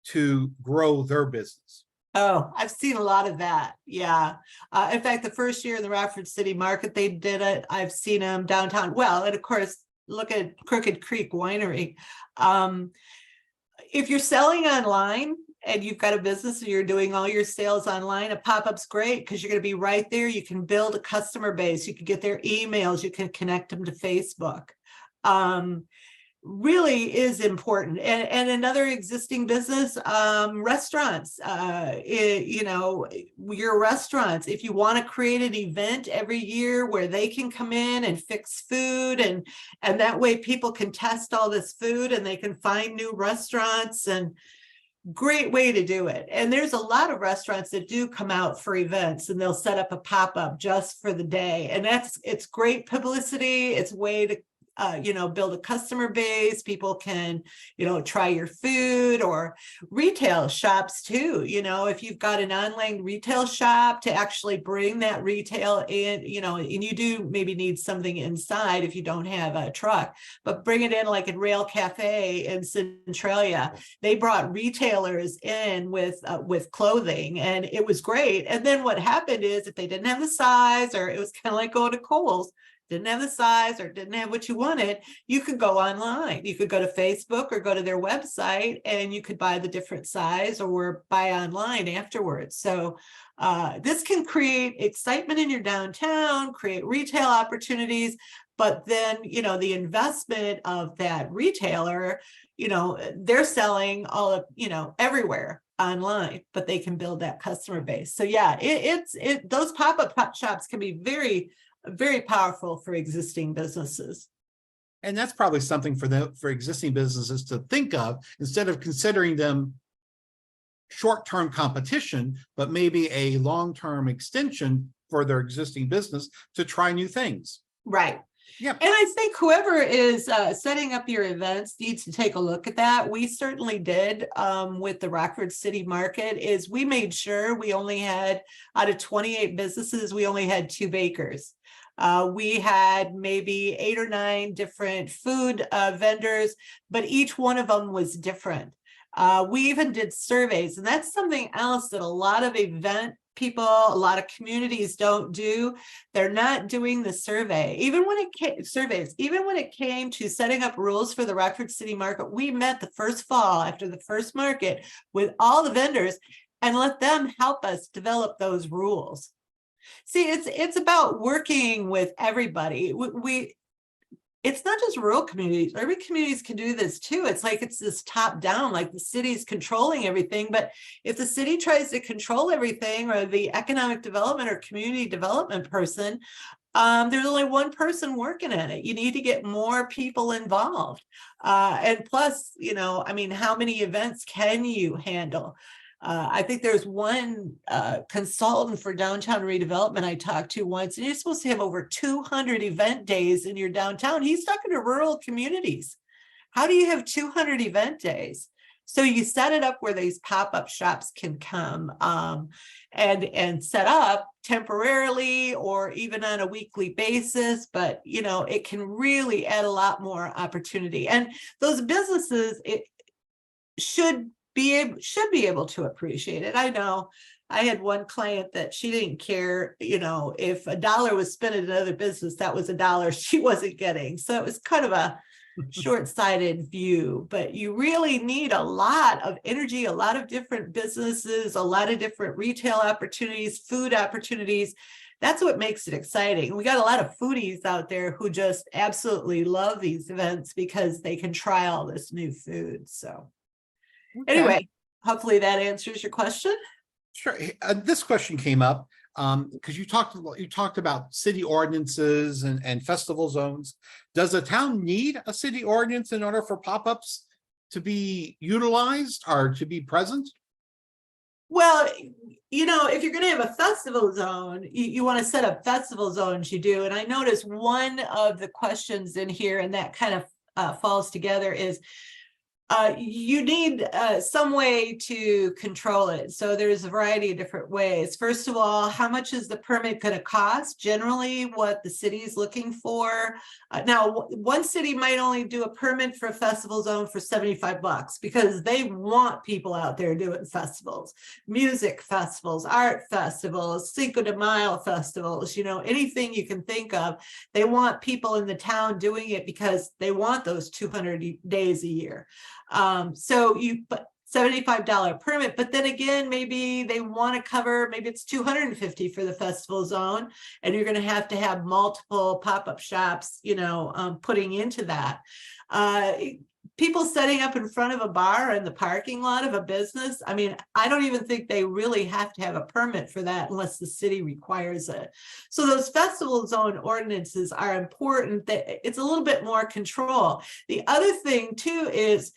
to grow their business? Oh, I've seen a lot of that. Yeah. In fact, the first year in the Rockford City Market, they did it. I've seen them downtown. Well, and of course, look at Crooked Creek Winery. If you're selling online and you've got a business and you're doing all your sales online, a pop-up's great because you're going to be right there. You can build a customer base. You can get their emails. You can connect them to Facebook. really is important. And another existing business, restaurants, you know, your restaurants, if you want to create an event every year where they can come in and fix food, and that way people can test all this food and they can find new restaurants, and great way to do it. And there's a lot of restaurants that do come out for events, and they'll set up a pop-up just for the day. And it's great publicity. It's a way to you know, build a customer base. People can, you know, try your food, or retail shops too. You know, if you've got an online retail shop, to actually bring that retail in, you know, and you do maybe need something inside if you don't have a truck, but bring it in, like at Rail Cafe in Centralia. They brought retailers in with clothing, and it was great. And then what happened is, if they didn't have the size, or it was kind of like going to Kohl's, didn't have the size or didn't have what you wanted, you could go online. You could go to Facebook or go to their website, and you could buy the different size or buy online afterwards. So this can create excitement in your downtown, create retail opportunities, but then, you know, the investment of that retailer, you know, they're selling all of, you know, everywhere online, but they can build that customer base. So yeah, those pop-up shops can be very powerful for existing businesses. And that's probably something for existing businesses to think of, instead of considering them short-term competition, but maybe a long-term extension for their existing business to try new things. Right. Yep. And I think whoever is setting up your events needs to take a look at that. We certainly did with the Rockford City Market. Is we made sure we only had, out of 28 businesses, we only had 2 bakers. We had maybe 8 or 9 different food vendors, but each one of them was different. We even did surveys, and that's something else that a lot of event people, a lot of communities don't do. They're not doing the survey. Even when it came to setting up rules for the Rockford City Market, we met the first fall after the first market with all the vendors and let them help us develop those rules. See, it's about working with everybody. It's not just rural communities. Urban communities can do this too. It's like it's this top down, like the city's controlling everything. But if the city tries to control everything, or the economic development or community development person, there's only one person working at it. You need to get more people involved. And plus, you know, I mean, how many events can you handle? I think there's one consultant for downtown redevelopment I talked to once, and you're supposed to have over 200 event days in your downtown. He's talking to rural communities. How do you have 200 event days? So you set it up where these pop-up shops can come and set up temporarily or even on a weekly basis, but you know, it can really add a lot more opportunity. And those businesses, it should be able to appreciate it. I know I had one client that she didn't care, you know, if $1 was spent in another business, that was $1 she wasn't getting. So it was kind of a short-sighted view, but you really need a lot of energy, a lot of different businesses, a lot of different retail opportunities, food opportunities. That's what makes it exciting. We got a lot of foodies out there who just absolutely love these events because they can try all this new food. So anyway, hopefully that answers your question. Sure. This question came up because you talked about city ordinances and festival zones. Does a town need a city ordinance in order for pop-ups to be utilized or to be present? Well, you know, if you're going to have a festival zone, you want to set up festival zones, you do. And I noticed one of the questions in here, and that kind of falls together, is you need some way to control it. So there's a variety of different ways. First of all, how much is the permit going to cost? Generally, what the city is looking for. Now, one city might only do a permit for a festival zone for $75 because they want people out there doing festivals, music festivals, art festivals, Cinco de Mayo festivals, you know, anything you can think of. They want people in the town doing it because they want those 200 days a year. But $75 permit, but then again, maybe they want to cover, maybe it's $250 for the festival zone, and you're going to have multiple pop-up shops, putting into that. People setting up in front of a bar in the parking lot of a business, I mean, I don't even think they really have to have a permit for that unless the city requires it. So those festival zone ordinances are important. That it's a little bit more control. The other thing too is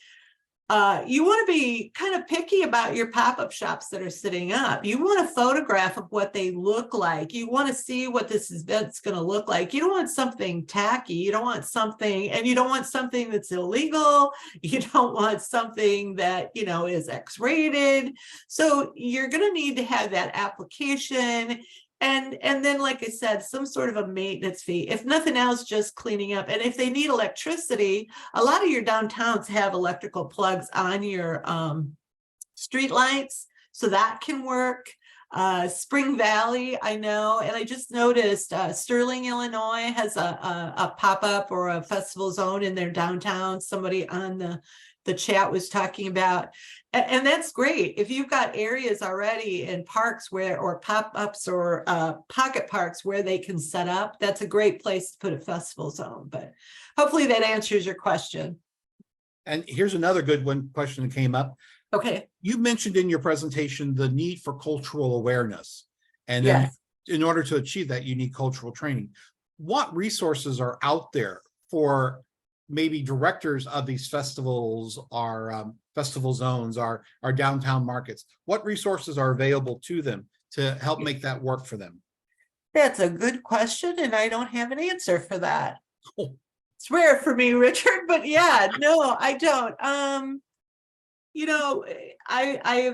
you want to be kind of picky about your pop-up shops that are sitting up. You want a photograph of what they look like. You want to see what this event's going to look like. You don't want something tacky. You don't want something, and you don't want something that's illegal. You don't want something that, is X-rated. So you're going to need to have that application. And then, like I said, some sort of a maintenance fee, if nothing else, just cleaning up. And if they need electricity, a lot of your downtowns have electrical plugs on your street lights, so that can work. Spring Valley, I know, and I just noticed Sterling, Illinois has a pop-up or a festival zone in their downtown. Somebody on the chat was talking about, and that's great. If you've got areas already in parks or pop-ups or pocket parks where they can set up, that's a great place to put a festival zone. But hopefully that answers your question. And here's another good question that came up. Okay. You mentioned in your presentation the need for cultural awareness. And yes. then in order to achieve that, you need cultural training. What resources are out there for maybe directors of these festivals or festival zones, our downtown markets? What resources are available to them to help make that work for them? That's a good question, and I don't have an answer for that. Oh. It's rare for me, Richard, but yeah, no, I don't. I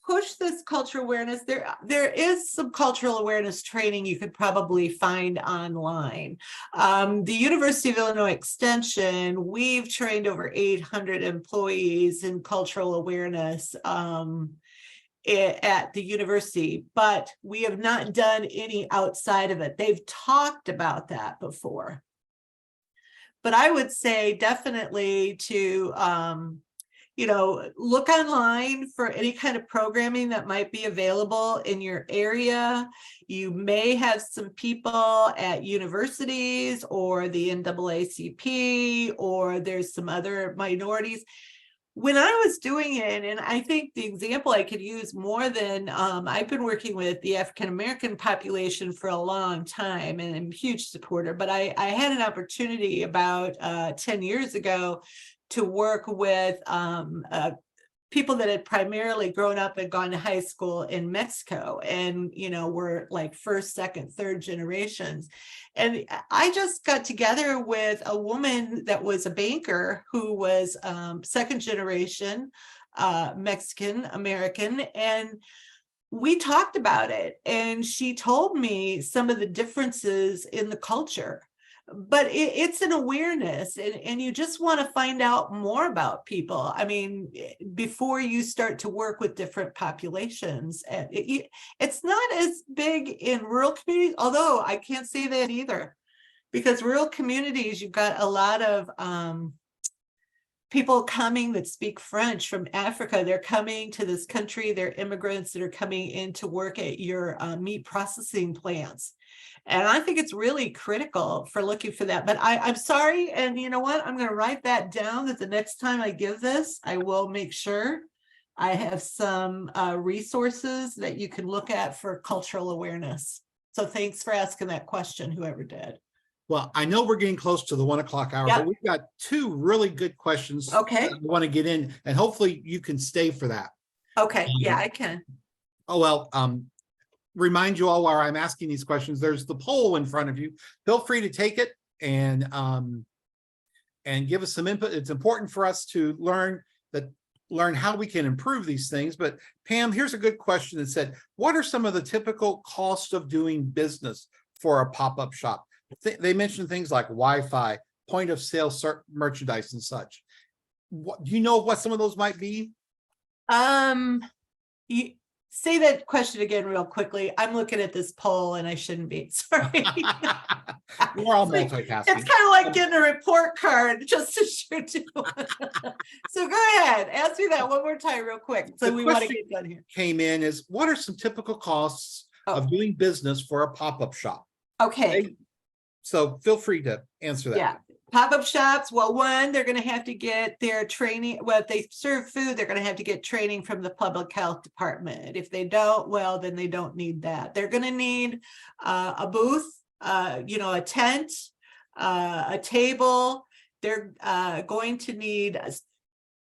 push this cultural awareness. There is some cultural awareness training you could probably find online. The University of Illinois Extension, we've trained over 800 employees in cultural awareness at the university, but we have not done any outside of it. They've talked about that before. But I would say definitely to look online for any kind of programming that might be available in your area. You may have some people at universities or the NAACP, or there's some other minorities. When I was doing it, and I think the example I could use more than, I've been working with the African-American population for a long time, and I'm a huge supporter, but I had an opportunity about 10 years ago to work with people that had primarily grown up and gone to high school in Mexico, and were like first, second, third generations. And I just got together with a woman that was a banker who was second generation Mexican American, and we talked about it, and she told me some of the differences in the culture. But it's an awareness, and you just want to find out more about people. I mean, before you start to work with different populations. It's not as big in rural communities, although I can't say that either, because rural communities, you've got a lot of people coming that speak French from Africa. They're coming to this country. They're immigrants that are coming in to work at your meat processing plants. And I think it's really critical for looking for that. But I'm sorry. And you know what? I'm going to write that down, that the next time I give this, I will make sure I have some resources that you can look at for cultural awareness. So thanks for asking that question, whoever did. Well, I know we're getting close to the 1 o'clock hour, Yep. but we've got two really good questions. Okay. We want to get in, and hopefully you can stay for that. Okay. Yeah, I can. Oh, well, remind you all while I'm asking these questions, there's the poll in front of you. Feel free to take it and give us some input. It's important for us to learn how we can improve these things. But Pam, here's a good question that said, what are some of the typical costs of doing business for a pop-up shop? They mentioned things like Wi-Fi, point of sale merchandise and such. Do you know what some of those might be? Say that question again real quickly. I'm looking at this poll and I shouldn't be. Sorry. We're all It's multitasking. kind of like getting a report card just to shoot you. So go ahead, ask me that one more time real quick. So The we want to question get done here. Came in is, what are some typical costs of doing business for a pop-up shop? Okay. So feel free to answer that. Yeah. Pop-up shops, well, one, they're going to have to get their training. Well, if they serve food, they're going to have to get training from the public health department. If they don't, well, then they don't need that. They're going to need a booth, a tent, a table. They're going to need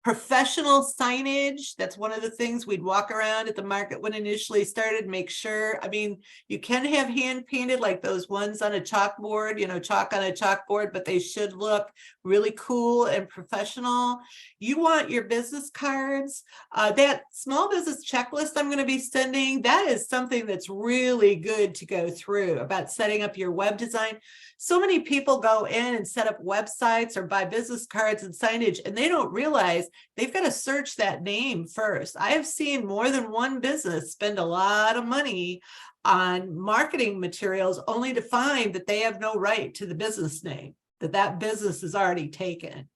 professional signage. That's one of the things we'd walk around at the market when initially started, make sure. I mean, you can have hand painted like those ones on a chalkboard, chalk on a chalkboard, but they should look really cool and professional. You want your business cards. That small business checklist I'm going to be sending, that is something that's really good to go through about setting up your web design. So many people go in and set up websites or buy business cards and signage, and they don't realize they've got to search that name first. I have seen more than one business spend a lot of money on marketing materials only to find that they have no right to the business name, that business is already taken.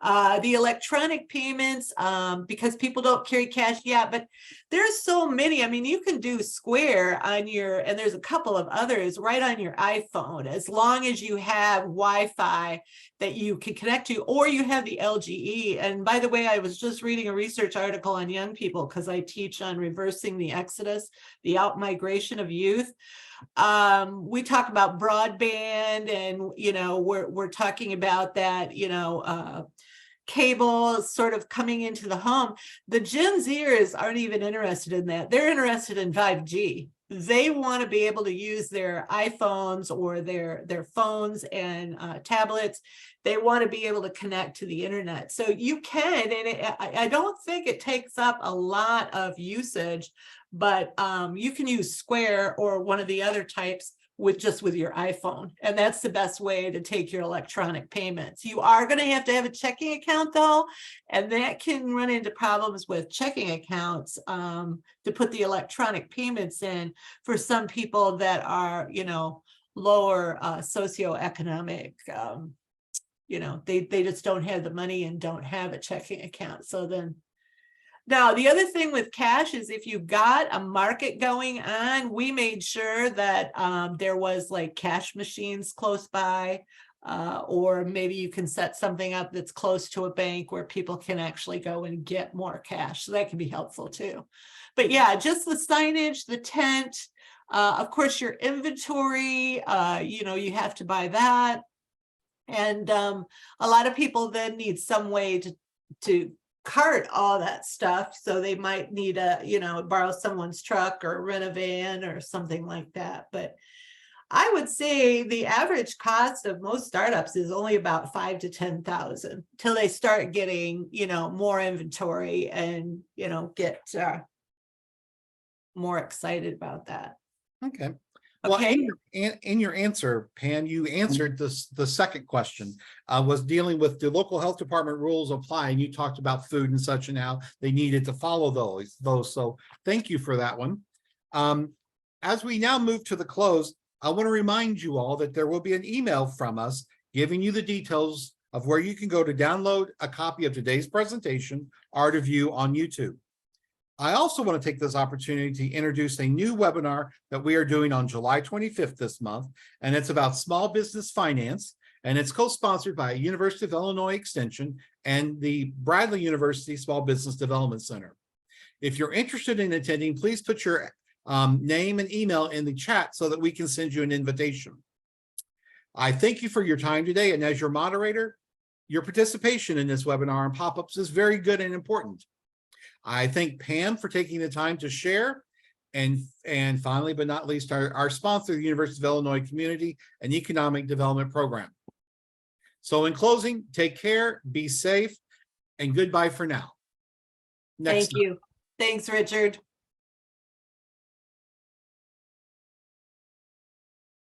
The electronic payments, because people don't carry cash yet, but there's so many. I mean, you can do Square on and there's a couple of others right on your iPhone, as long as you have Wi-Fi that you can connect to, or you have the LGE. And by the way, I was just reading a research article on young people because I teach on reversing the exodus, the out-migration of youth. We talk about broadband, and we're talking about that, cable sort of coming into the home. The Gen Zers aren't even interested in that. They're interested in 5G. They want to be able to use their iPhones or their phones and tablets. They want to be able to connect to the internet. So you can, and I don't think it takes up a lot of usage, but you can use Square or one of the other types with your iPhone. And that's the best way to take your electronic payments. You are going to have a checking account though, and that can run into problems with checking accounts to put the electronic payments in for some people that are, lower socioeconomic, they just don't have the money and don't have a checking account. So then now, the other thing with cash is if you've got a market going on, we made sure that there was like cash machines close by, or maybe you can set something up that's close to a bank where people can actually go and get more cash. So that can be helpful too. But yeah, just the signage, the tent, of course, your inventory, you have to buy that. And a lot of people then need some way to cart all that stuff, so they might need borrow someone's truck or rent a van or something like that. But I would say the average cost of most startups is only about $5,000 to $10,000 till they start getting more inventory and get more excited about that. Okay. Well, in your answer, Pam, you answered the second question, was dealing with the local health department rules apply, and you talked about food and such and how they needed to follow those. So thank you for that one. As we now move to the close, I want to remind you all that there will be an email from us giving you the details of where you can go to download a copy of today's presentation or to view on YouTube. I also want to take this opportunity to introduce a new webinar that we are doing on July 25th this month, and it's about small business finance, and it's co-sponsored by University of Illinois Extension and the Bradley University Small Business Development Center. If you're interested in attending, please put your name and email in the chat so that we can send you an invitation. I thank you for your time today, and as your moderator, your participation in this webinar and pop-ups is very good and important. I thank Pam for taking the time to share. And finally, but not least, our sponsor, the University of Illinois Community and Economic Development Program. So in closing, take care, be safe, and goodbye for now. Thank you. Thanks, Richard.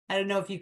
I don't know if you could